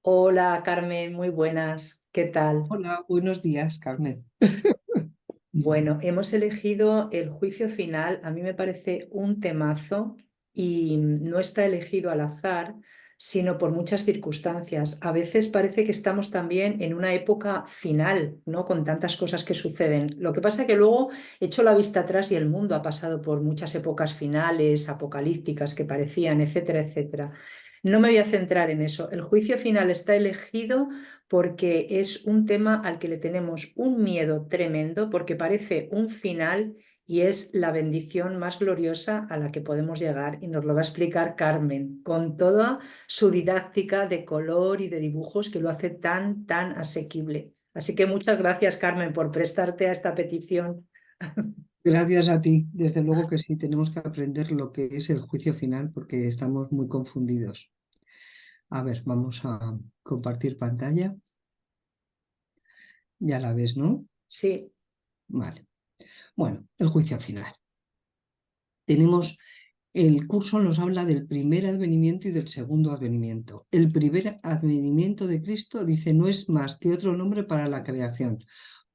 Hola Carmen, muy buenas. ¿Qué tal? Hola, buenos días, Carmen. Bueno, hemos elegido el juicio final. A mí me parece un temazo y no está elegido al azar, sino por muchas circunstancias. A veces parece que estamos también en una época final, ¿no? Con tantas cosas que suceden. Lo que pasa es que luego echo la vista atrás y el mundo ha pasado por muchas épocas finales, apocalípticas que parecían, etcétera, etcétera. No me voy a centrar en eso. El juicio final está elegido porque es un tema al que le tenemos un miedo tremendo, porque parece un final y es la bendición más gloriosa a la que podemos llegar. Y nos lo va a explicar Carmen, con toda su didáctica de color y de dibujos que lo hace tan, tan asequible. Así que muchas gracias, Carmen, por prestarte a esta petición. Gracias a ti. Desde luego que sí, tenemos que aprender lo que es el juicio final porque estamos muy confundidos. A ver, vamos a compartir pantalla. Ya la ves, ¿no? Sí, Vale. Bueno, el juicio final. Tenemos, el curso nos habla del primer advenimiento y del segundo advenimiento. El primer advenimiento de Cristo dice no es más que otro nombre para la creación,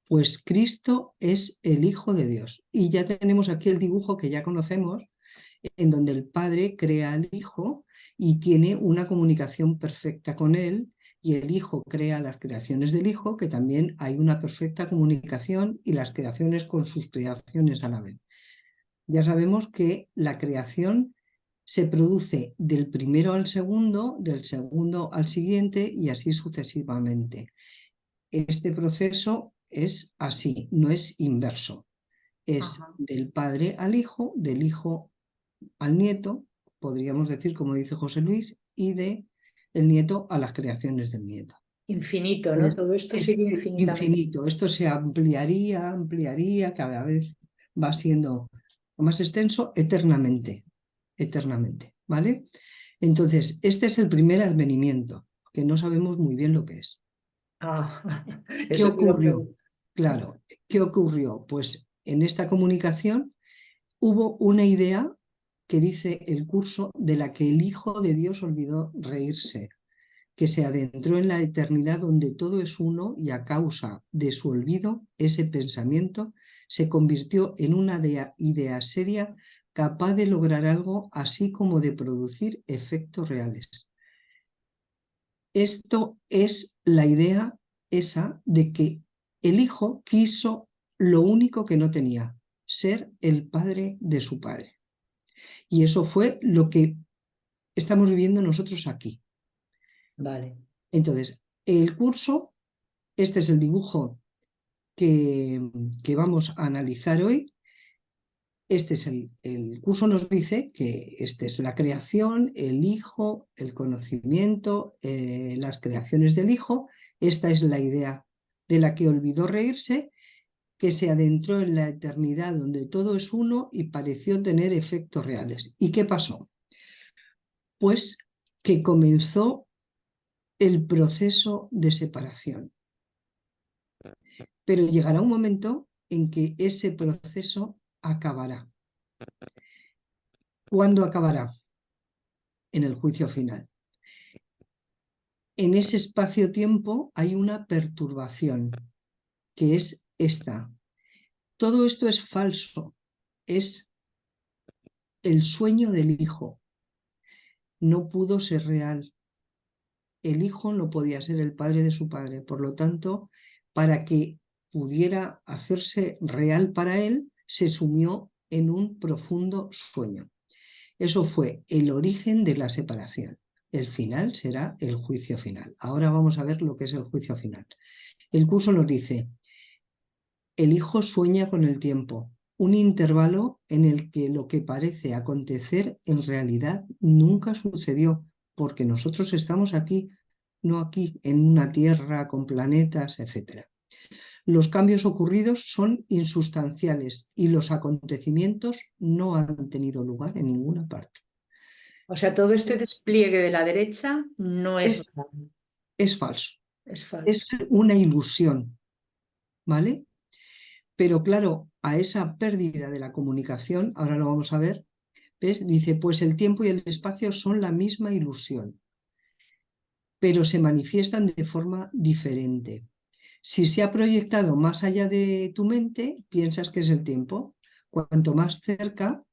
pues Cristo es el Hijo de Dios. Y ya tenemos aquí el dibujo que ya conocemos en donde el padre crea al hijo y tiene una comunicación perfecta con él, y el hijo crea las creaciones del hijo, que también hay una perfecta comunicación y las creaciones con sus creaciones a la vez. Ya sabemos que la creación se produce del primero al segundo, del segundo al siguiente y así sucesivamente. Este proceso es así, no es inverso, es ajá. del padre al hijo, del hijo al nieto, podríamos decir, como dice José Luis, y de el nieto a las creaciones del nieto. Infinito, ¿no? Entonces, Todo esto es sigue infinitamente. infinito. Esto se ampliaría, ampliaría, cada vez va siendo más extenso eternamente, eternamente, ¿vale? Entonces, este es el primer advenimiento, que no sabemos muy bien lo que es. Ah, ¿Qué eso te lo ocurrió? pregunto. Claro, ¿qué ocurrió? Pues en esta comunicación hubo una idea que dice el curso de la que el Hijo de Dios olvidó reírse, que se adentró en la eternidad donde todo es uno y a causa de su olvido, ese pensamiento se convirtió en una idea seria capaz de lograr algo así como de producir efectos reales. Esto es la idea esa de que el Hijo quiso lo único que no tenía, ser el padre de su padre. Y eso fue lo que estamos viviendo nosotros aquí. Vale. Entonces, el curso, este es el dibujo que vamos a analizar hoy. Este es el curso nos dice que esta es la creación, el Hijo, el conocimiento, las creaciones del Hijo. Esta es la idea de la que olvidó reírse, que se adentró en la eternidad donde todo es uno y pareció tener efectos reales. ¿Y qué pasó? Pues que comenzó el proceso de separación. Pero llegará un momento en que ese proceso acabará. ¿Cuándo acabará? En el juicio final. En ese espacio-tiempo hay una perturbación, que es esta. Todo esto es falso, es el sueño del hijo. No pudo ser real. El hijo no podía ser el padre de su padre. Por lo tanto, para que pudiera hacerse real para él, se sumió en un profundo sueño. Eso fue el origen de la separación. El final será el juicio final. Ahora vamos a ver lo que es el juicio final. El curso nos dice, el hijo sueña con el tiempo, un intervalo en el que lo que parece acontecer en realidad nunca sucedió, porque nosotros estamos aquí, no aquí, en una tierra con planetas, etc. Los cambios ocurridos son insustanciales y los acontecimientos no han tenido lugar en ninguna parte. O sea, todo este despliegue de la derecha no es Es, real, es falso, es es falso. una ilusión, ¿vale? Pero claro, a esa pérdida de la comunicación, ahora lo vamos a ver, ¿ves? Dice, pues el tiempo y el espacio son la misma ilusión. pero se manifiestan de forma diferente. Si se ha proyectado más allá de tu mente, piensas que es el tiempo. Cuanto más cerca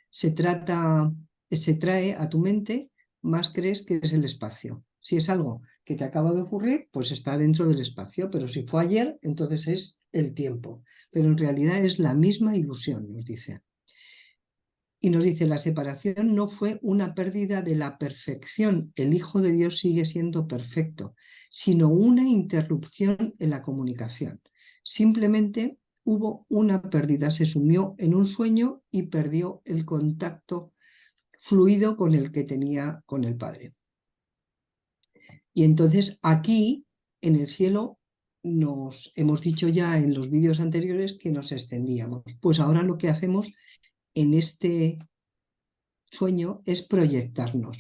se trae a tu mente, más crees que es el espacio. Si es algo que te acaba de ocurrir, pues está dentro del espacio, pero si fue ayer, entonces es el tiempo. Pero en realidad es la misma ilusión, nos dice. Y nos dice, la separación no fue una pérdida de la perfección, el Hijo de Dios sigue siendo perfecto, sino una interrupción en la comunicación. Simplemente hubo una pérdida, se sumió en un sueño y perdió el contacto fluido con el que tenía con el Padre. Y entonces aquí, en el cielo, nos hemos dicho ya en los vídeos anteriores que nos extendíamos. Pues ahora lo que hacemos en este sueño es proyectarnos.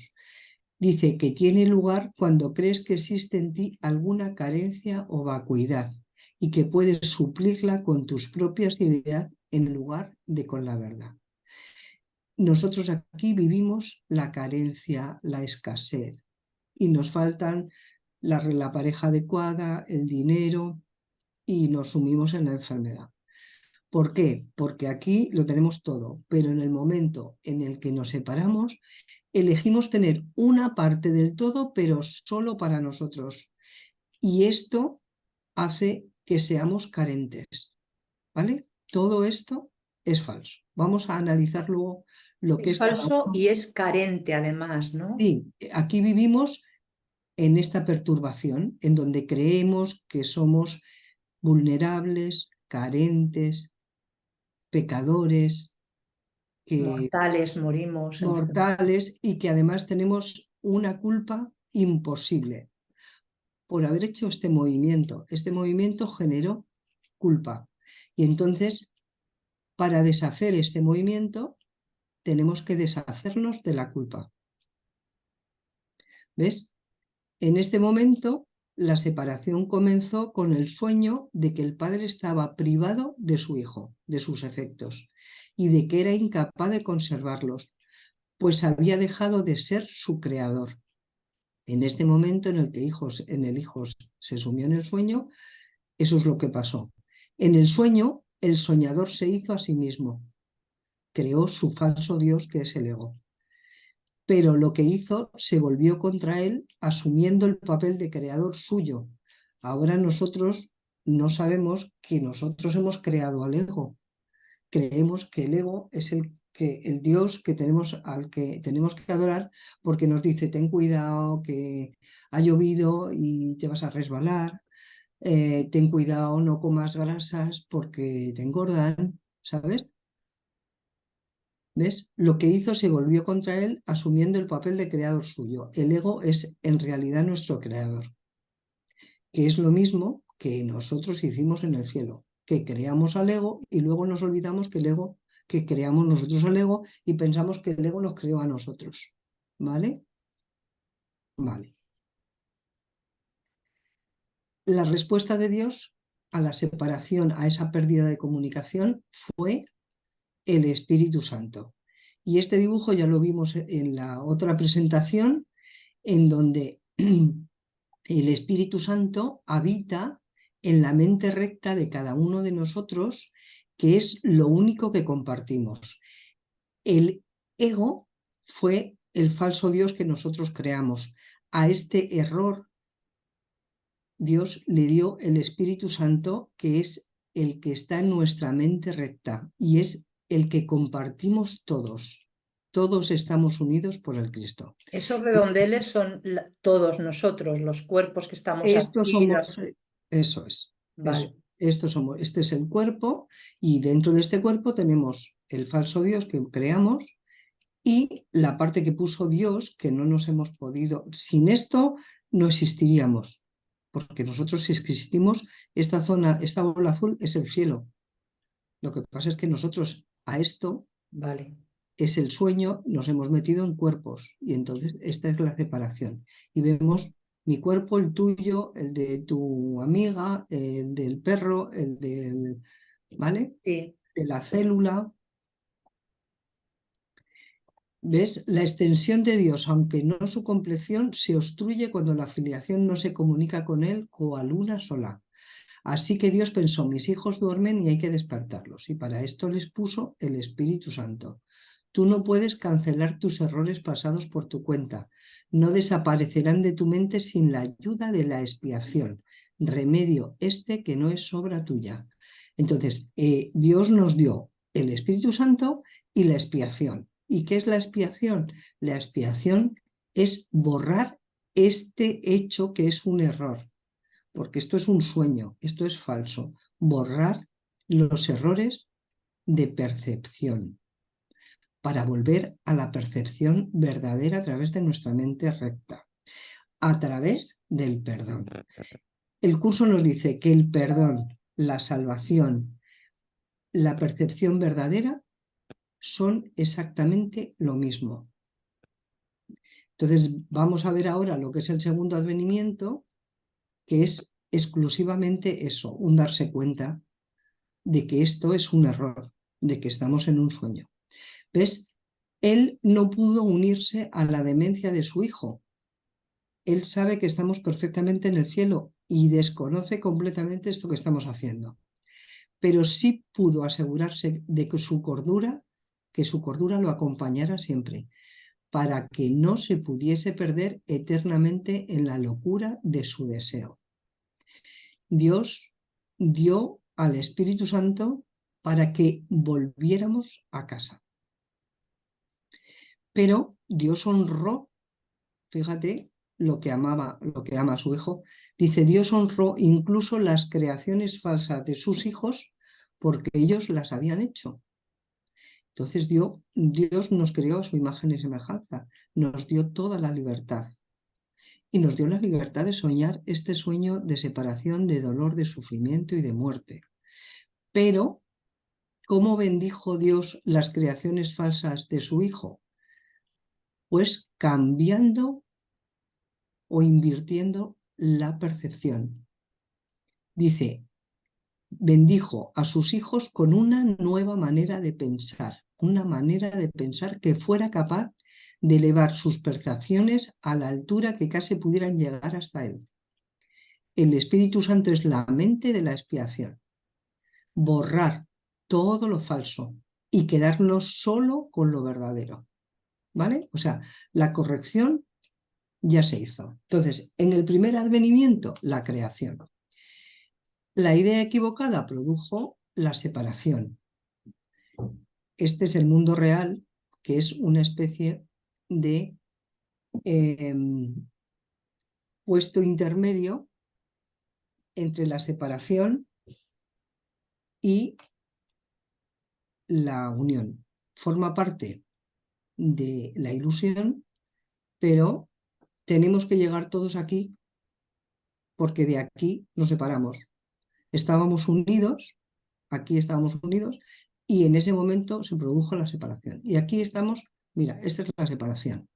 Dice que tiene lugar cuando crees que existe en ti alguna carencia o vacuidad y que puedes suplirla con tus propias ideas en lugar de con la verdad. Nosotros aquí vivimos la carencia, la escasez y nos faltan la pareja adecuada, el dinero y nos sumimos en la enfermedad. ¿Por qué? Porque aquí lo tenemos todo, pero en el momento en el que nos separamos, elegimos tener una parte del todo, pero solo para nosotros. Y esto hace que seamos carentes, ¿vale? Todo esto es falso. Vamos a analizar luego lo que Es es cada falso uno. y es carente además, ¿no? Sí, aquí vivimos en esta perturbación, en donde creemos que somos vulnerables, carentes, pecadores, que Mortales, morimos, mortales y que además tenemos una culpa imposible por haber hecho este movimiento. Este movimiento generó culpa. Y entonces, para deshacer este movimiento, tenemos que deshacernos de la culpa. ¿Ves? En este momento, la separación comenzó con el sueño de que el padre estaba privado de su hijo, de sus efectos, y de que era incapaz de conservarlos, pues había dejado de ser su creador. En este momento en el que el hijo se sumió en el sueño, eso es lo que pasó. En el sueño, el soñador se hizo a sí mismo, creó su falso Dios, que es el ego. Pero lo que hizo se volvió contra él, asumiendo el papel de creador suyo. Ahora nosotros no sabemos que nosotros hemos creado al ego. Creemos que el ego es el Dios que tenemos, al que tenemos que adorar, porque nos dice, ten cuidado, que ha llovido y te vas a resbalar, ten cuidado, no comas grasas porque te engordan, ¿sabes? ¿Ves? Lo que hizo se volvió contra él asumiendo el papel de creador suyo. El ego es en realidad nuestro creador, que es lo mismo que nosotros hicimos en el cielo, que creamos al ego y luego nos olvidamos que creamos nosotros al ego y pensamos que el ego nos creó a nosotros. ¿Vale? Vale. La respuesta de Dios a la separación, a esa pérdida de comunicación, fue el Espíritu Santo. Y este dibujo ya lo vimos en la otra presentación, en donde el Espíritu Santo habita en la mente recta de cada uno de nosotros, que es lo único que compartimos. El ego fue el falso Dios que nosotros creamos. A este error Dios le dio el Espíritu Santo, que es el que está en nuestra mente recta y es el que compartimos todos. Todos estamos unidos por el Cristo. esos redondeles son todos nosotros, los cuerpos que estamos Estos aquí. somos, eso es, eso. Vale, Estos somos, este es el cuerpo y dentro de este cuerpo tenemos el falso Dios que creamos y la parte que puso Dios que no nos hemos podido. Sin esto no existiríamos, porque nosotros si existimos, esta zona, esta bola azul es el cielo. Lo que pasa es que nosotros a esto vale. es el sueño, nos hemos metido en cuerpos y entonces esta es la separación. Y vemos mi cuerpo, el tuyo, el de tu amiga, el del perro, el del, ¿vale? Sí, De la célula. ¿Ves? La extensión de Dios, aunque no su compleción, se obstruye cuando la filiación no se comunica con Él cual una sola. Así que Dios pensó, mis hijos duermen y hay que despertarlos. Y para esto les puso el Espíritu Santo. Tú no puedes cancelar tus errores pasados por tu cuenta. No desaparecerán de tu mente sin la ayuda de la expiación. Remedio este que no es obra tuya. Entonces, Dios nos dio el Espíritu Santo y la expiación. ¿Y qué es la expiación? La expiación es borrar este hecho que es un error, porque esto es un sueño, esto es falso. Borrar los errores de percepción para volver a la percepción verdadera a través de nuestra mente recta, a través del perdón. El curso nos dice que el perdón, la salvación, la percepción verdadera son exactamente lo mismo. Entonces vamos a ver ahora lo que es el segundo advenimiento, que es exclusivamente eso, un darse cuenta de que esto es un error, de que estamos en un sueño. ¿Ves? Él no pudo unirse a la demencia de su hijo. Él sabe que estamos perfectamente en el cielo y desconoce completamente esto que estamos haciendo. Pero sí pudo asegurarse de que su cordura lo acompañara siempre, para que no se pudiese perder eternamente en la locura de su deseo. Dios dio al Espíritu Santo para que volviéramos a casa. Pero Dios honró, fíjate, lo que ama a su hijo. Dice, Dios honró incluso las creaciones falsas de sus hijos porque ellos las habían hecho. Entonces Dios nos creó a su imagen y semejanza, nos dio toda la libertad y nos dio la libertad de soñar este sueño de separación, de dolor, de sufrimiento y de muerte. Pero, ¿cómo bendijo Dios las creaciones falsas de su hijo? Pues cambiando o invirtiendo la percepción. Dice, bendijo a sus hijos con una nueva manera de pensar, una manera de pensar que fuera capaz de elevar sus percepciones a la altura que casi pudieran llegar hasta él. El Espíritu Santo es la mente de la expiación, borrar todo lo falso y quedarnos solo con lo verdadero. ¿Vale? O sea, la corrección ya se hizo. Entonces, en el primer advenimiento, la creación. La idea equivocada produjo la separación. Este es el mundo real, que es una especie de eh, puesto intermedio entre la separación y la unión. Forma parte de la ilusión, pero tenemos que llegar todos aquí porque de aquí nos separamos. Estábamos unidos, aquí estábamos unidos, y en ese momento se produjo la separación. Y aquí estamos, mira, esta es la separación.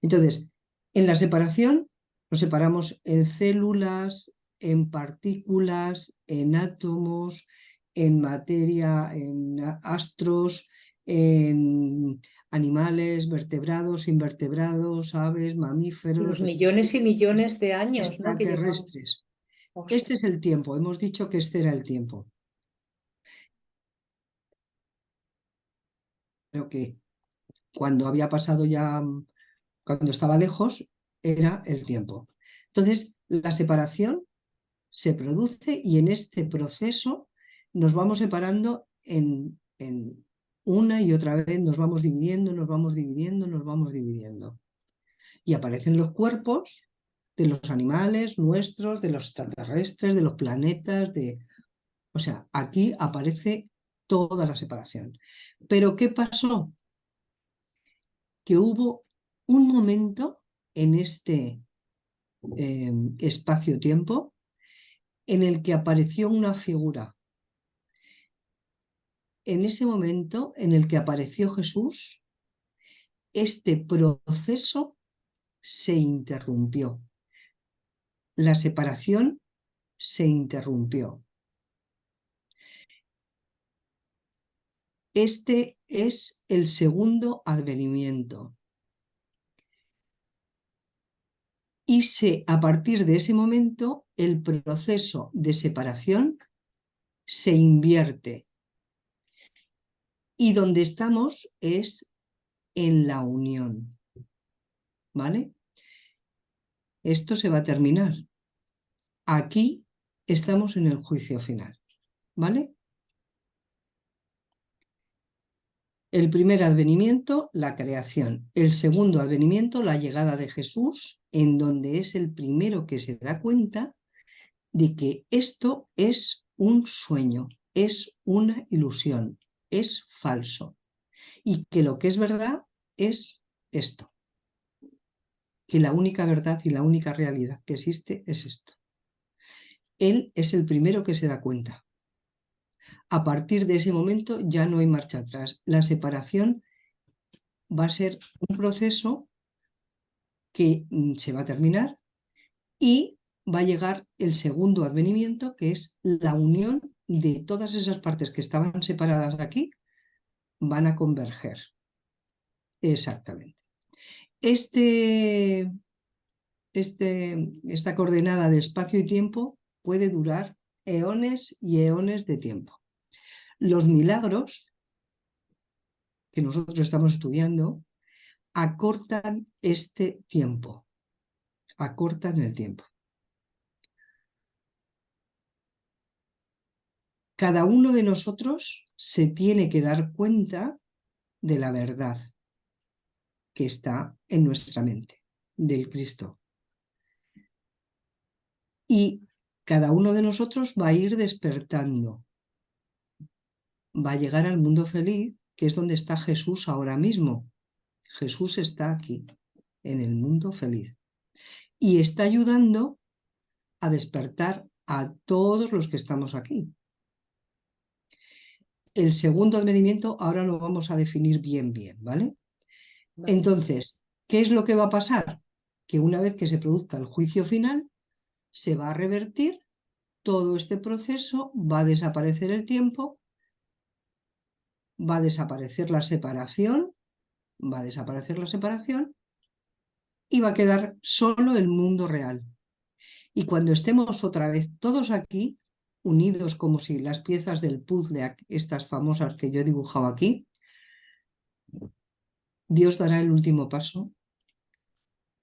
Entonces, en la separación nos separamos en células, en partículas, en átomos, en materia, en astros, en animales, vertebrados, invertebrados, aves, mamíferos, Los millones y millones de años, ¿no? Que llevamos. extraterrestres. Este Ostras. es el tiempo, hemos dicho que este era el tiempo. Creo que cuando había pasado ya, cuando estaba lejos, era el tiempo. Entonces, la separación se produce y en este proceso nos vamos separando en una y otra vez, nos vamos dividiendo, nos vamos dividiendo, nos vamos dividiendo. Y aparecen los cuerpos de los animales nuestros, de los extraterrestres, de los planetas, o sea, aquí aparece toda la separación. Pero ¿qué pasó? Que hubo un momento en este espacio-tiempo en el que apareció una figura. En ese momento en el que apareció Jesús, este proceso se interrumpió. La separación se interrumpió. Este es el segundo advenimiento. Y a partir de ese momento, el proceso de separación se invierte. Y donde estamos es en la unión. ¿Vale? Esto se va a terminar. Aquí estamos en el juicio final. ¿Vale? El primer advenimiento, la creación. El segundo advenimiento, la llegada de Jesús, en donde es el primero que se da cuenta de que esto es un sueño, es una ilusión, es falso. Y que lo que es verdad es esto. Que la única verdad y la única realidad que existe es esto. Él es el primero que se da cuenta. A partir de ese momento ya no hay marcha atrás. La separación va a ser un proceso que se va a terminar y va a llegar el segundo advenimiento, que es la unión de todas esas partes que estaban separadas aquí, van a converger. Exactamente. Esta coordenada de espacio y tiempo puede durar eones y eones de tiempo. Los milagros que nosotros estamos estudiando acortan este tiempo, acortan el tiempo. Cada uno de nosotros se tiene que dar cuenta de la verdad que está en nuestra mente, del Cristo. Y cada uno de nosotros va a ir despertando, va a llegar al mundo feliz, que es donde está Jesús ahora mismo. Jesús está aquí, en el mundo feliz, y está ayudando a despertar a todos los que estamos aquí. El segundo advenimiento ahora lo vamos a definir bien, ¿vale? Vale. Entonces, ¿qué es lo que va a pasar? Que una vez que se produzca el juicio final, se va a revertir todo este proceso, va a desaparecer el tiempo, va a desaparecer la separación, va a desaparecer la separación y va a quedar solo el mundo real. Y cuando estemos otra vez todos aquí, unidos como si las piezas del puzzle, estas famosas que yo he dibujado aquí, Dios dará el último paso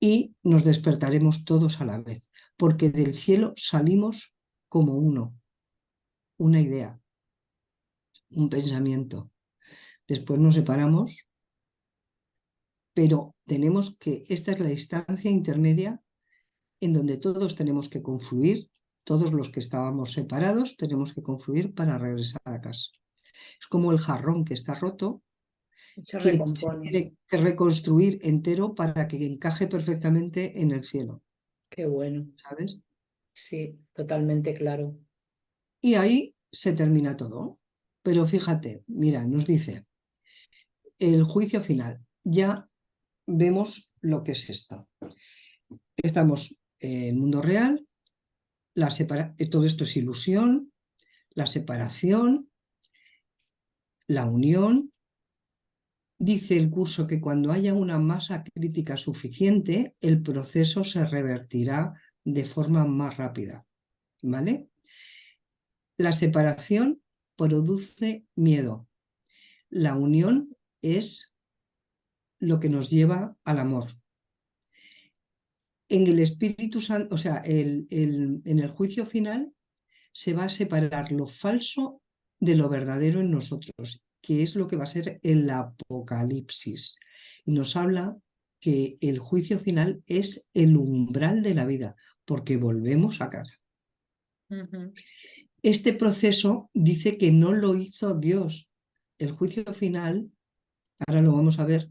y nos despertaremos todos a la vez, porque del cielo salimos como uno, una idea, un pensamiento. Después nos separamos, pero tenemos que, esta es la instancia intermedia en donde todos tenemos que confluir, todos los que estábamos separados tenemos que confluir para regresar a casa. Es como el jarrón que está roto, Se que se recompone. tiene que reconstruir entero para que encaje perfectamente en el cielo, Qué bueno. ¿sabes? Sí, totalmente claro. Y ahí se termina todo. Pero fíjate, mira, nos dice el juicio final. Ya vemos lo que es esto. Estamos en el mundo real, todo esto es ilusión, la separación, la unión. Dice el curso que cuando haya una masa crítica suficiente, el proceso se revertirá de forma más rápida. ¿Vale? La separación produce miedo. La unión es lo que nos lleva al amor. En el Espíritu Santo, o sea, en el juicio final, se va a separar lo falso de lo verdadero en nosotros, que es lo que va a ser el Apocalipsis. Y nos habla que el juicio final es el umbral de la vida, porque volvemos a casa. Ujú. Este proceso dice que no lo hizo Dios. El juicio final, ahora lo vamos a ver,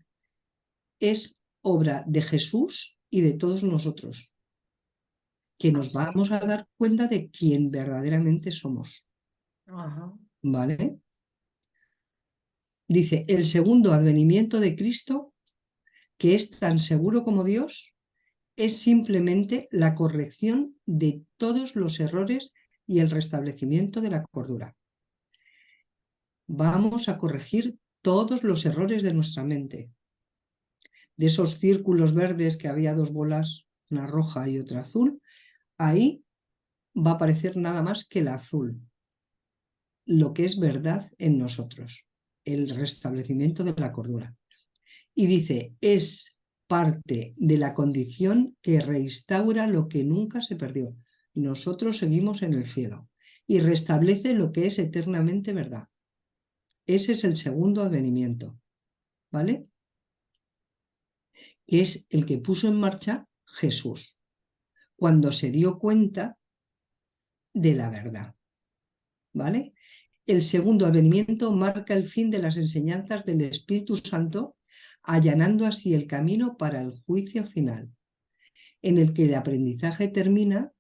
es obra de Jesús y de todos nosotros, que nos Sí. vamos a dar cuenta de quién verdaderamente somos. Ajá. ¿Vale? Dice, el segundo advenimiento de Cristo, que es tan seguro como Dios, es simplemente la corrección de todos los errores y el restablecimiento de la cordura. vamos a corregir todos los errores de nuestra mente. De esos círculos verdes que había dos bolas, una roja y otra azul, ahí va a aparecer nada más que el azul, lo que es verdad en nosotros, el restablecimiento de la cordura. Y dice, es parte de la condición que restaura lo que nunca se perdió. Nosotros seguimos en el cielo y restablece lo que es eternamente verdad. Ese es el segundo advenimiento, ¿vale? Que es el que puso en marcha Jesús, cuando se dio cuenta de la verdad, ¿vale? El segundo advenimiento marca el fin de las enseñanzas del Espíritu Santo, allanando así el camino para el juicio final, en el que el aprendizaje termina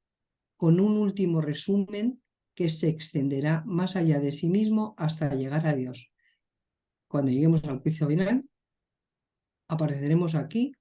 con un último resumen que se extenderá más allá de sí mismo hasta llegar a Dios. Cuando lleguemos al juicio final, apareceremos aquí.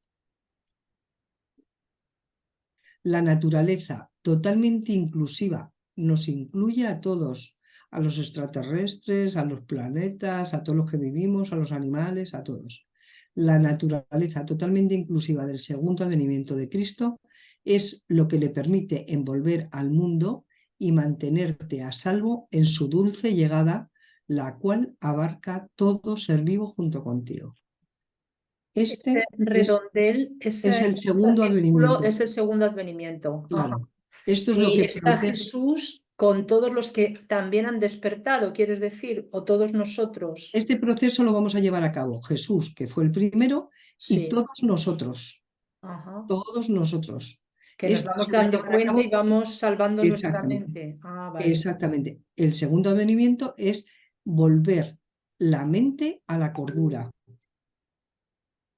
La naturaleza totalmente inclusiva nos incluye a todos, a los extraterrestres, a los planetas, a todos los que vivimos, a los animales, a todos. La naturaleza totalmente inclusiva del segundo advenimiento de Cristo es lo que le permite envolver al mundo y mantenerte a salvo en su dulce llegada, la cual abarca todo ser vivo junto contigo. Ese Este redondel, es ese el segundo círculo advenimiento. es el segundo advenimiento. Ajá. Claro, esto es lo Y que está protege. Jesús con todos los que también han despertado, quieres decir, o todos nosotros. Este proceso lo vamos a llevar a cabo Jesús, que fue el primero, y Sí. todos Ajá. nosotros. Que nos Esto vamos se va a dando llevar a cuenta y cabo vamos salvando nuestra exactamente, mente. Ah, vale. exactamente. El segundo advenimiento es volver la mente a la cordura.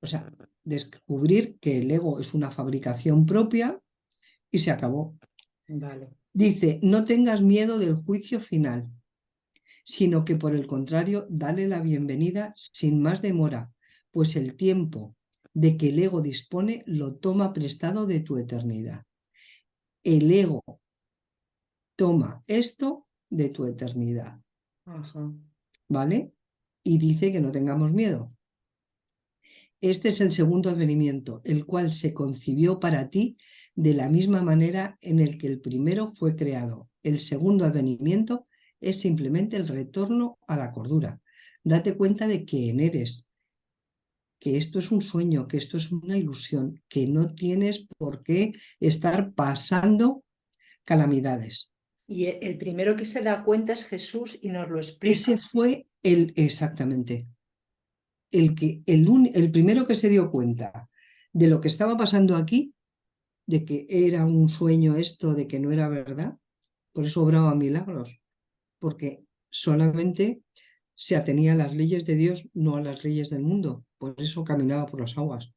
O sea, descubrir que el ego es una fabricación propia y se acabó. Vale. Dice, no tengas miedo del juicio final, sino que por el contrario, dale la bienvenida sin más demora, pues el tiempo de que el ego dispone lo toma prestado de tu eternidad. El ego toma esto de tu eternidad, Ajá. ¿vale? Y dice que no tengamos miedo. Este es el segundo advenimiento, el cual se concibió para ti de la misma manera en el que el primero fue creado. El segundo advenimiento es simplemente el retorno a la cordura. Date cuenta de quién eres, que esto es un sueño, que esto es una ilusión, que no tienes por qué estar pasando calamidades. Y el primero que se da cuenta es Jesús y nos lo explica. Ese fue exactamente, el primero que se dio cuenta de lo que estaba pasando aquí, de que era un sueño esto, de que no era verdad. Por eso obraba milagros, porque solamente se atenía a las leyes de Dios, no a las leyes del mundo. Por eso caminaba por las aguas.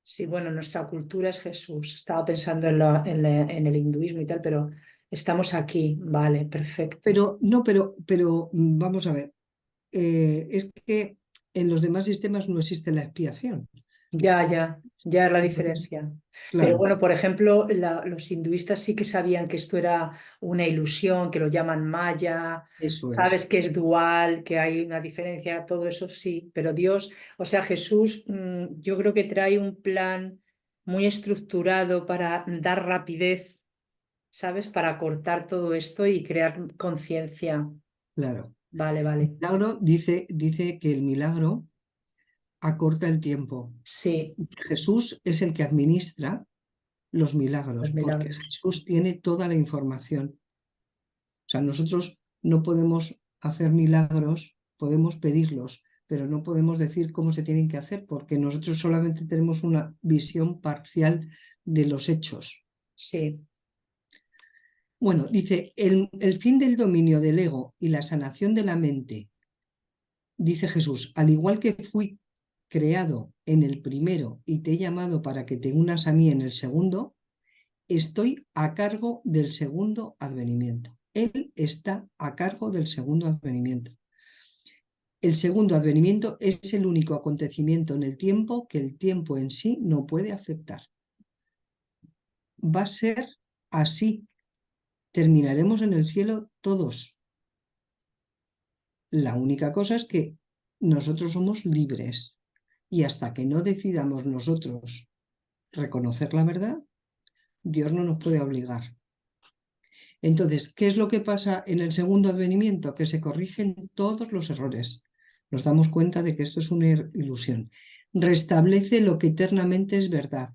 Sí, bueno, nuestra cultura es Jesús. Estaba pensando en el hinduismo y tal, pero estamos aquí. Vale, perfecto. Pero no, vamos a ver, es que en los demás sistemas no existe la expiación. Ya es la Entonces, diferencia. Pero claro, bueno, por ejemplo, los hinduistas sí que sabían que esto era una ilusión, que lo llaman maya, eso sabes es, que es dual, que hay una diferencia, todo eso sí, pero Dios, o sea, Jesús, yo creo que trae un plan muy estructurado para dar rapidez, ¿sabes? Para cortar todo esto y crear conciencia. claro. Vale, El vale. milagro dice que el milagro acorta el tiempo. Sí, Jesús es el que administra los los milagros, porque milagros. Jesús tiene toda la información. O sea, nosotros no podemos hacer milagros, podemos pedirlos, pero no podemos decir cómo se tienen que hacer, porque nosotros solamente tenemos una visión parcial de los hechos. Sí, Bueno, dice, el fin del dominio del ego y la sanación de la mente, dice Jesús, al igual que fui creado en el primero y te he llamado para que te unas a mí en el segundo, estoy a cargo del segundo advenimiento. Él está a cargo del segundo advenimiento. El segundo advenimiento es el único acontecimiento en el tiempo que el tiempo en sí no puede afectar. Va a ser así. Terminaremos en el cielo todos. La única cosa es que nosotros somos libres y hasta que no decidamos nosotros reconocer la verdad, Dios no nos puede obligar. Entonces, ¿qué es lo que pasa en el segundo advenimiento? Que se corrigen todos los errores. Nos damos cuenta de que esto es una ilusión. Restablece lo que eternamente es verdad.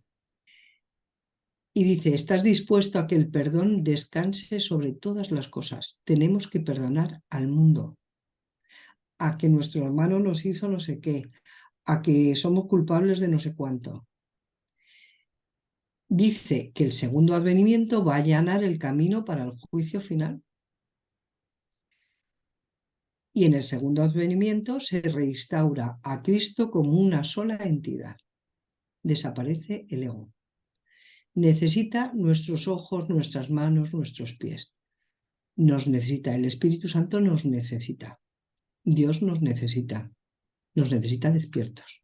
Y dice, ¿estás dispuesto a que el perdón descanse sobre todas las cosas? Tenemos que perdonar al mundo, a que nuestro hermano nos hizo no sé qué, a que somos culpables de no sé cuánto. Dice que el segundo advenimiento va a allanar el camino para el juicio final. Y en el segundo advenimiento se reinstaura a Cristo como una sola entidad. Desaparece el ego. Necesita nuestros ojos, nuestras manos, nuestros pies. Nos necesita, el Espíritu Santo nos necesita. Dios nos necesita despiertos.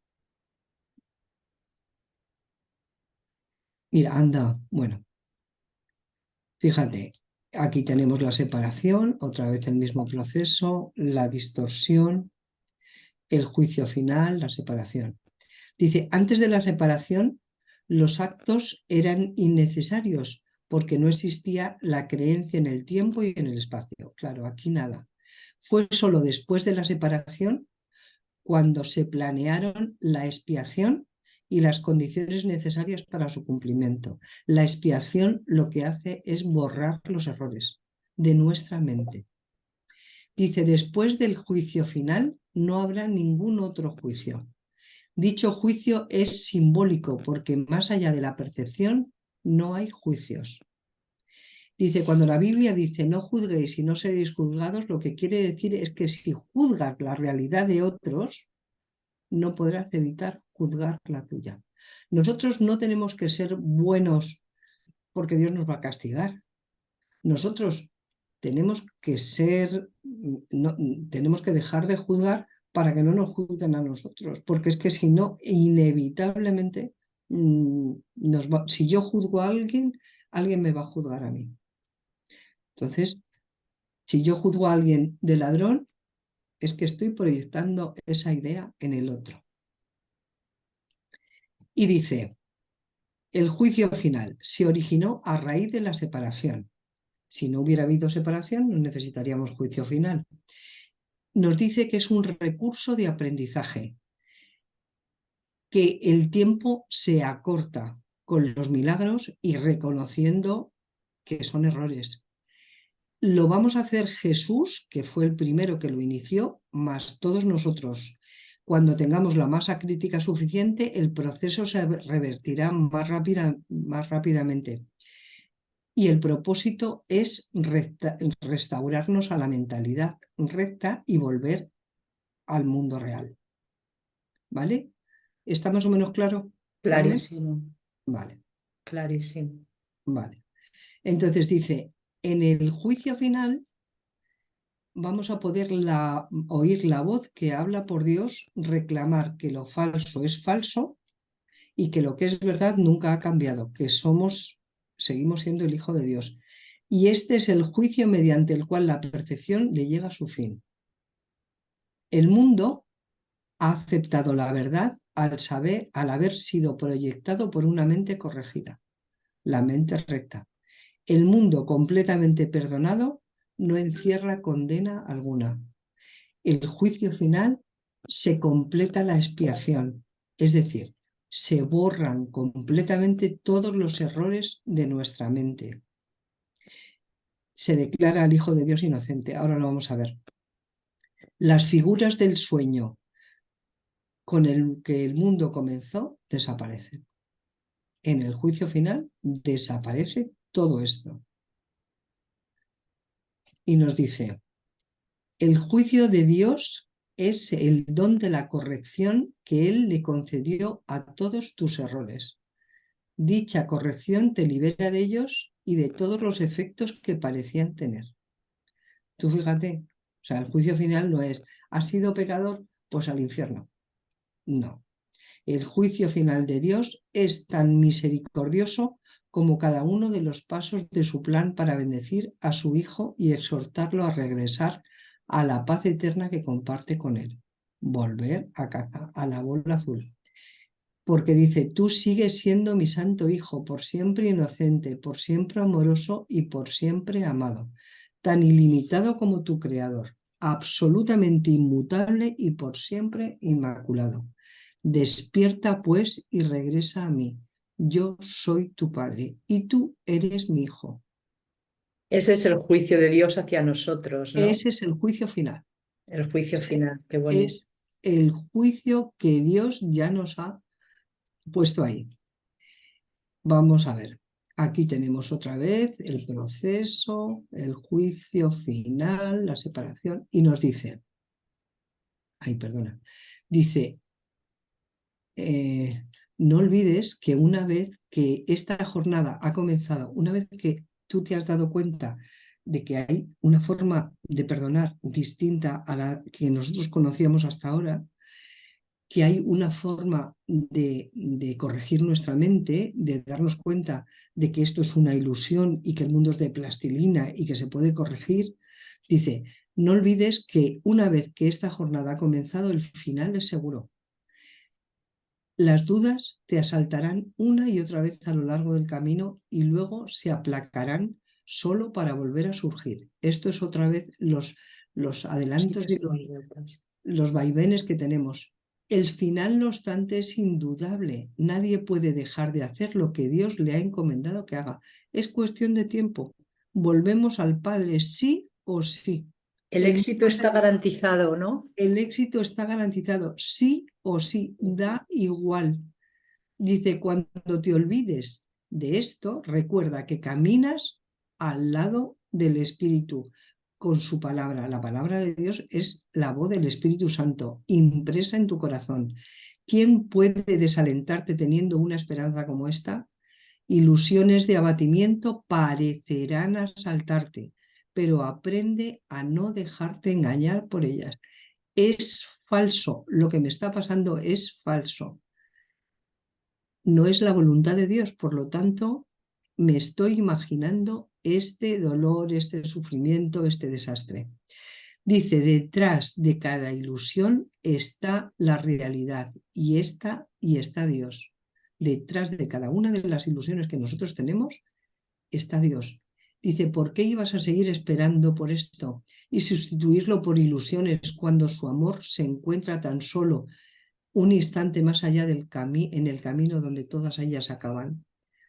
Mira, anda, bueno, fíjate, aquí tenemos la separación, otra vez el mismo proceso, la distorsión, el juicio final, la separación. Dice, antes de la separación, los actos eran innecesarios porque no existía la creencia en el tiempo y en el espacio. Claro, aquí nada. Fue solo después de la separación cuando se planearon la expiación y las condiciones necesarias para su cumplimiento. La expiación lo que hace es borrar los errores de nuestra mente. Dice, después del juicio final no habrá ningún otro juicio. Dicho juicio es simbólico porque más allá de la percepción no hay juicios. Dice, cuando la Biblia dice no juzguéis y no seréis juzgados, lo que quiere decir es que si juzgas la realidad de otros, no podrás evitar juzgar la tuya. Nosotros no tenemos que ser buenos porque Dios nos va a castigar. Nosotros tenemos que ser, no, tenemos que dejar de juzgar para que no nos juzguen a nosotros, porque es que si no, inevitablemente, si yo juzgo a alguien, alguien me va a juzgar a mí. Entonces, si yo juzgo a alguien de ladrón, es que estoy proyectando esa idea en el otro. Y dice, el juicio final se originó a raíz de la separación. Si no hubiera habido separación, no necesitaríamos juicio final. Nos dice que es un recurso de aprendizaje, que el tiempo se acorta con los milagros y reconociendo que son errores. Lo vamos a hacer Jesús, que fue el primero que lo inició, más todos nosotros. Cuando tengamos la masa crítica suficiente, el proceso se revertirá más rápidamente. Y el propósito es restaurarnos a la mentalidad recta y volver al mundo real. ¿Vale? ¿Está más o menos claro, Carmen? Clarísimo, Vale, clarísimo. vale. Entonces dice, en el juicio final vamos a poder oír la voz que habla por Dios, reclamar que lo falso es falso y que lo que es verdad nunca ha cambiado, que seguimos siendo el Hijo de Dios. Y este es el juicio mediante el cual la percepción le llega a su fin. El mundo ha aceptado la verdad al haber sido proyectado por una mente corregida, la mente recta. El mundo completamente perdonado no encierra condena alguna. El juicio final se completa la expiación, es decir, se borran completamente todos los errores de nuestra mente. Se declara al Hijo de Dios inocente. Ahora lo vamos a ver. Las figuras del sueño con el que el mundo comenzó desaparecen. En el juicio final desaparece todo esto. Y nos dice, el juicio de Dios es el don de la corrección que Él le concedió a todos tus errores. Dicha corrección te libera de ellos y de todos los efectos que parecían tener. Tú fíjate, o sea, el juicio final no es, ¿has sido pecador? Pues al infierno. No. El juicio final de Dios es tan misericordioso como cada uno de los pasos de su plan para bendecir a su Hijo y exhortarlo a regresar a la paz eterna que comparte con él. Volver a casa, a la bola azul. Porque dice, tú sigues siendo mi santo hijo, por siempre inocente, por siempre amoroso y por siempre amado, tan ilimitado como tu creador, absolutamente inmutable y por siempre inmaculado. Despierta pues y regresa a mí. Yo soy tu padre y tú eres mi hijo. Ese es el juicio de Dios hacia nosotros, ¿no? Ese es el juicio final. El juicio final, qué bonito. Es el juicio que Dios ya nos ha puesto ahí. Vamos a ver. Aquí tenemos otra vez el proceso, el juicio final, la separación, y nos dice, ay, perdona, dice, no olvides que una vez que esta jornada ha comenzado, una vez que tú te has dado cuenta de que hay una forma de perdonar distinta a la que nosotros conocíamos hasta ahora, que hay una forma de corregir nuestra mente, de darnos cuenta de que esto es una ilusión y que el mundo es de plastilina y que se puede corregir, dice, no olvides que una vez que esta jornada ha comenzado, el final es seguro. Las dudas te asaltarán una y otra vez a lo largo del camino y luego se aplacarán solo para volver a surgir. Esto es otra vez los adelantos y los vaivenes que tenemos. El final, no obstante, es indudable. Nadie puede dejar de hacer lo que Dios le ha encomendado que haga. Es cuestión de tiempo. Volvemos al Padre, sí o sí. El éxito está garantizado, ¿no? El éxito está garantizado, sí o sí, da igual. Dice, cuando te olvides de esto, recuerda que caminas al lado del Espíritu con su palabra. La palabra de Dios es la voz del Espíritu Santo, impresa en tu corazón. ¿Quién puede desalentarte teniendo una esperanza como esta? Ilusiones de abatimiento parecerán asaltarte, pero aprende a no dejarte engañar por ellas. Es falso, lo que me está pasando es falso. No es la voluntad de Dios, por lo tanto, me estoy imaginando este dolor, este sufrimiento, este desastre. Dice, detrás de cada ilusión está la realidad y está Dios. Detrás de cada una de las ilusiones que nosotros tenemos está Dios. Dice, ¿por qué ibas a seguir esperando por esto y sustituirlo por ilusiones cuando su amor se encuentra tan solo un instante más allá en el camino donde todas ellas acaban?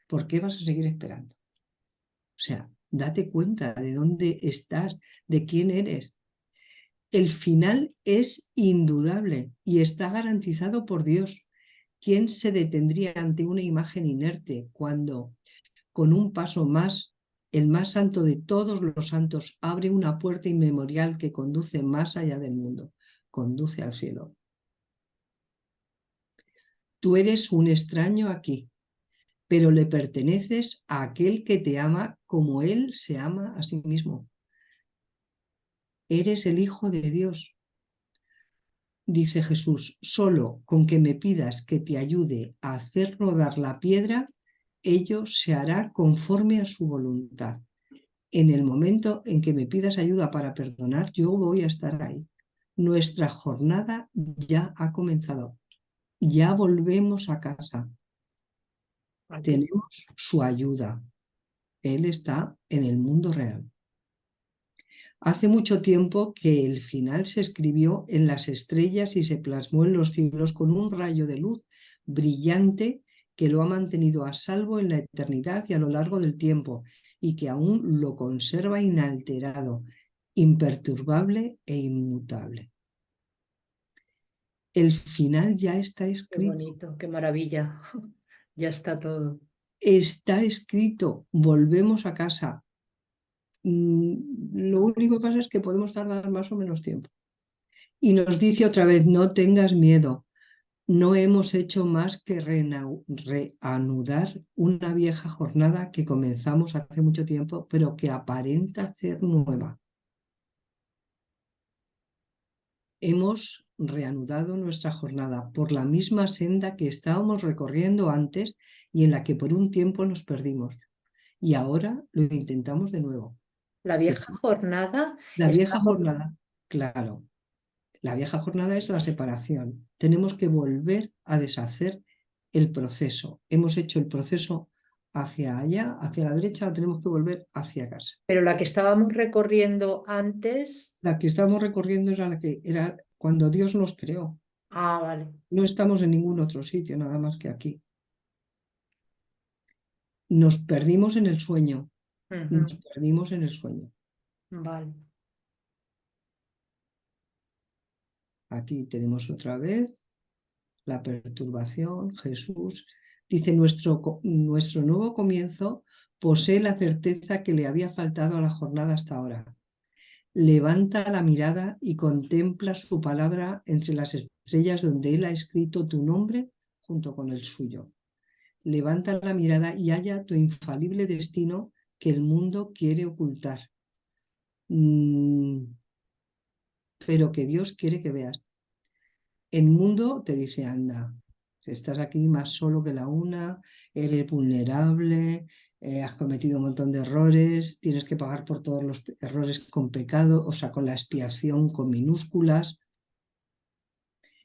¿Por qué vas a seguir esperando? O sea, date cuenta de dónde estás, de quién eres. El final es indudable y está garantizado por Dios. ¿Quién se detendría ante una imagen inerte cuando, con un paso más, el más santo de todos los santos abre una puerta inmemorial que conduce más allá del mundo, conduce al cielo? Tú eres un extraño aquí, pero le perteneces a aquel que te ama como Él se ama a sí mismo. Eres el Hijo de Dios. Dice Jesús, solo con que me pidas que te ayude a hacer rodar la piedra, ello se hará conforme a su voluntad. En el momento en que me pidas ayuda para perdonar, yo voy a estar ahí. Nuestra jornada ya ha comenzado. Ya volvemos a casa. Tenemos su ayuda. Él está en el mundo real. Hace mucho tiempo que el final se escribió en las estrellas y se plasmó en los cielos con un rayo de luz brillante que lo ha mantenido a salvo en la eternidad y a lo largo del tiempo, y que aún lo conserva inalterado, imperturbable e inmutable. El final ya está Qué escrito. bonito, qué maravilla. Ya está todo. Está escrito. Volvemos a casa. Lo único que pasa es que podemos tardar más o menos tiempo. Y nos dice otra vez, no tengas miedo. No hemos hecho más que reanudar una vieja jornada que comenzamos hace mucho tiempo, pero que aparenta ser nueva. Hemos reanudado nuestra jornada por la misma senda que estábamos recorriendo antes y en la que por un tiempo nos perdimos. Y ahora lo intentamos de nuevo. La vieja jornada, La vieja estamos, jornada. Claro, la vieja jornada es la separación. Tenemos que volver a deshacer el proceso. Hemos hecho el proceso hacia allá, hacia la derecha, tenemos que volver hacia casa. Pero la que estábamos recorriendo antes, La que estamos recorriendo era la que era cuando Dios nos creó. vale. No estamos en ningún otro sitio, nada más que aquí. Nos perdimos en el sueño. Nos perdimos en el sueño. Vale. Aquí tenemos otra vez la perturbación, Jesús. Dice, nuestro nuevo comienzo posee la certeza que le había faltado a la jornada hasta ahora. Levanta la mirada y contempla su palabra entre las estrellas donde Él ha escrito tu nombre junto con el suyo. Levanta la mirada y halla tu infalible destino que el mundo quiere ocultar, pero que Dios quiere que veas. El mundo te dice, anda, estás aquí más solo que la una, eres vulnerable, has cometido un montón de errores, tienes que pagar por todos los errores con pecado, o sea, con la expiación con minúsculas.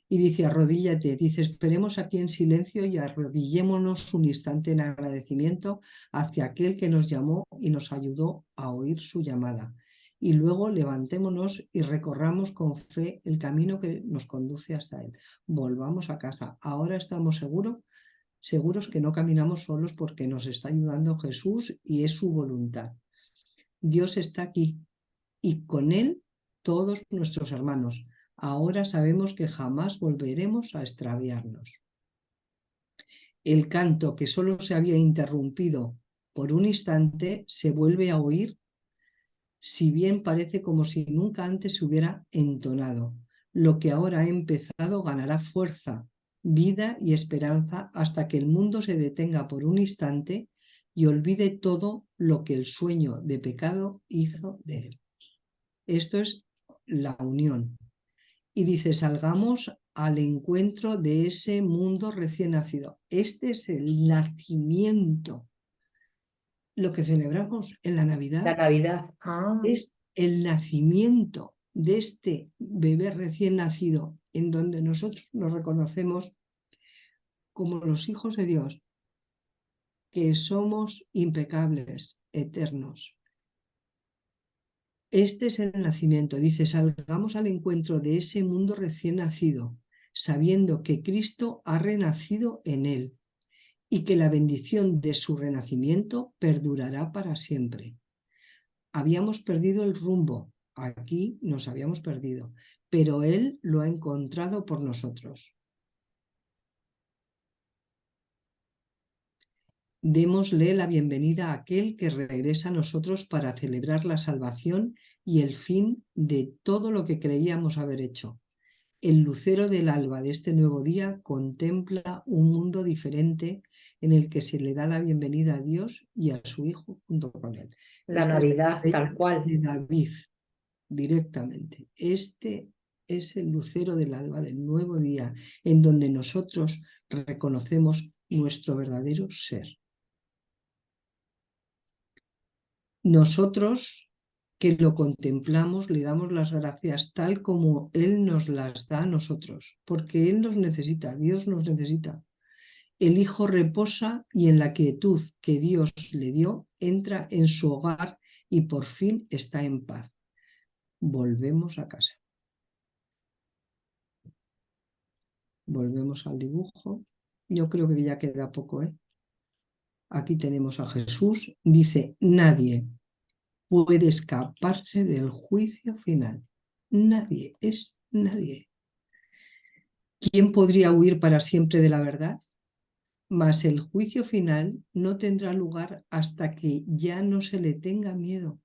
Y dice, arrodíllate, dice, esperemos aquí en silencio y arrodillémonos un instante en agradecimiento hacia aquel que nos llamó y nos ayudó a oír su llamada. Y luego levantémonos y recorramos con fe el camino que nos conduce hasta Él. Volvamos a casa. Ahora estamos seguros que no caminamos solos porque nos está ayudando Jesús y es su voluntad. Dios está aquí y con Él todos nuestros hermanos. Ahora sabemos que jamás volveremos a extraviarnos. El canto que solo se había interrumpido por un instante se vuelve a oír, si bien parece como si nunca antes se hubiera entonado. Lo que ahora ha empezado ganará fuerza, vida y esperanza hasta que el mundo se detenga por un instante y olvide todo lo que el sueño de pecado hizo de él. Esto es la unión. Y dice, salgamos al encuentro de ese mundo recién nacido. Este es el nacimiento. Lo que celebramos en la La Navidad Navidad. es el nacimiento de este bebé recién nacido, en donde nosotros nos reconocemos como los hijos de Dios, que somos impecables, eternos. Este es el nacimiento. Dice, salgamos al encuentro de ese mundo recién nacido, sabiendo que Cristo ha renacido en él y que la bendición de su renacimiento perdurará para siempre. Habíamos perdido el rumbo, aquí nos habíamos perdido, pero Él lo ha encontrado por nosotros. Démosle la bienvenida a aquel que regresa a nosotros para celebrar la salvación y el fin de todo lo que creíamos haber hecho. El lucero del alba de este nuevo día contempla un mundo diferente en el que se le da la bienvenida a Dios y a su Hijo junto con él. La Esta es la Navidad, estrella tal cual. de David, directamente. Este es el lucero del alba del nuevo día, en donde nosotros reconocemos nuestro verdadero ser. Nosotros que lo contemplamos le damos las gracias tal como Él nos las da a nosotros, porque Él nos necesita, Dios nos necesita. El Hijo reposa y en la quietud que Dios le dio, entra en su hogar y por fin está en paz. Volvemos a casa. Volvemos al dibujo. Yo creo que ya queda poco, ¿eh? Aquí tenemos a Jesús. Dice, nadie puede escaparse del juicio final. Nadie, es nadie. ¿Quién podría huir para siempre de la verdad? Mas el juicio final no tendrá lugar hasta que ya no se le tenga miedo.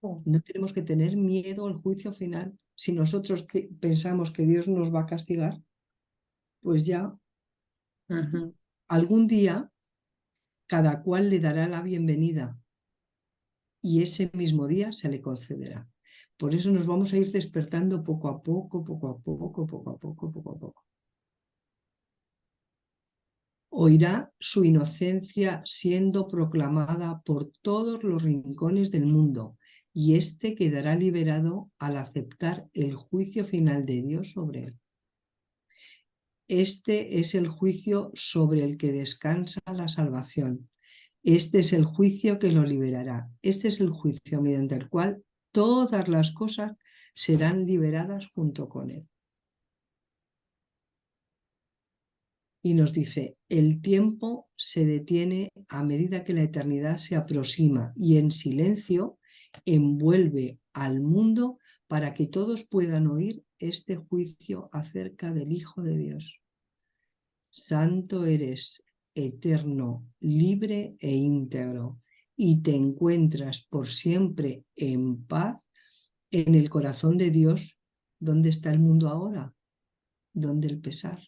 No tenemos que tener miedo al juicio final. Si nosotros pensamos que Dios nos va a castigar, pues ya algún día cada cual le dará la bienvenida y ese mismo día se le concederá. Por eso nos vamos a ir despertando poco a poco, poco a poco, poco a poco, poco a poco. Oirá su inocencia siendo proclamada por todos los rincones del mundo y éste quedará liberado al aceptar el juicio final de Dios sobre él. Este es el juicio sobre el que descansa la salvación. Este es el juicio que lo liberará. Este es el juicio mediante el cual todas las cosas serán liberadas junto con él. Y nos dice, el tiempo se detiene a medida que la eternidad se aproxima y en silencio envuelve al mundo para que todos puedan oír este juicio acerca del Hijo de Dios. Santo eres, eterno, libre e íntegro, y te encuentras por siempre en paz en el corazón de Dios. ¿Dónde está el mundo ahora? ¿Dónde el pesar?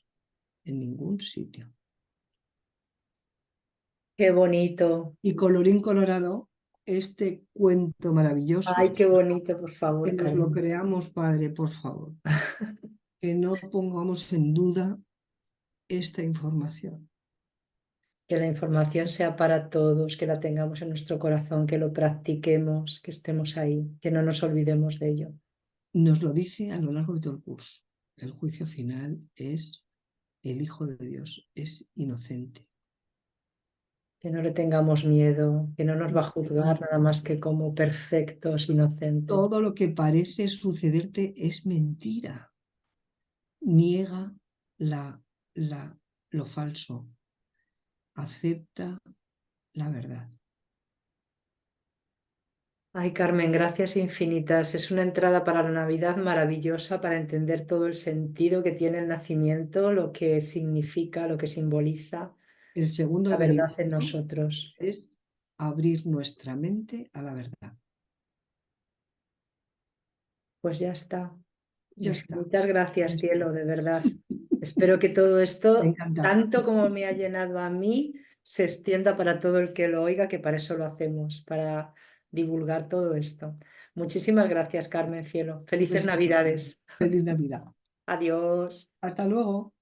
En ningún sitio. Qué bonito. Y colorín colorado, este cuento Ay, maravilloso, qué bonito, por que favor, nos lo Carmen. creamos, Padre, por favor, que no pongamos en duda esta información. Que la información sea para todos, que la tengamos en nuestro corazón, que lo practiquemos, que estemos ahí, que no nos olvidemos de ello. Nos lo dice a lo largo de todo el curso. El juicio final es el Hijo de Dios, es inocente. Que no le tengamos miedo, que no nos va a juzgar nada más que como perfectos, inocentes. Todo lo que parece sucederte es mentira. Niega la, lo falso. Acepta la verdad. Ay, Carmen, gracias infinitas. Es una entrada para la Navidad maravillosa para entender todo el sentido que tiene el nacimiento, lo que significa, lo que simboliza El segundo la verdad en elemento nosotros. es abrir nuestra mente a la verdad. Pues ya está. Ya está. Infinitas Ya gracias, está. cielo, de verdad. Espero que todo Me esto, encanta. tanto como me ha llenado a mí, se extienda para todo el que lo oiga, que para eso lo hacemos, para divulgar todo esto. Muchísimas gracias, Carmen, cielo. Un Felices besito. Navidades. Feliz Navidad. Adiós. Hasta luego.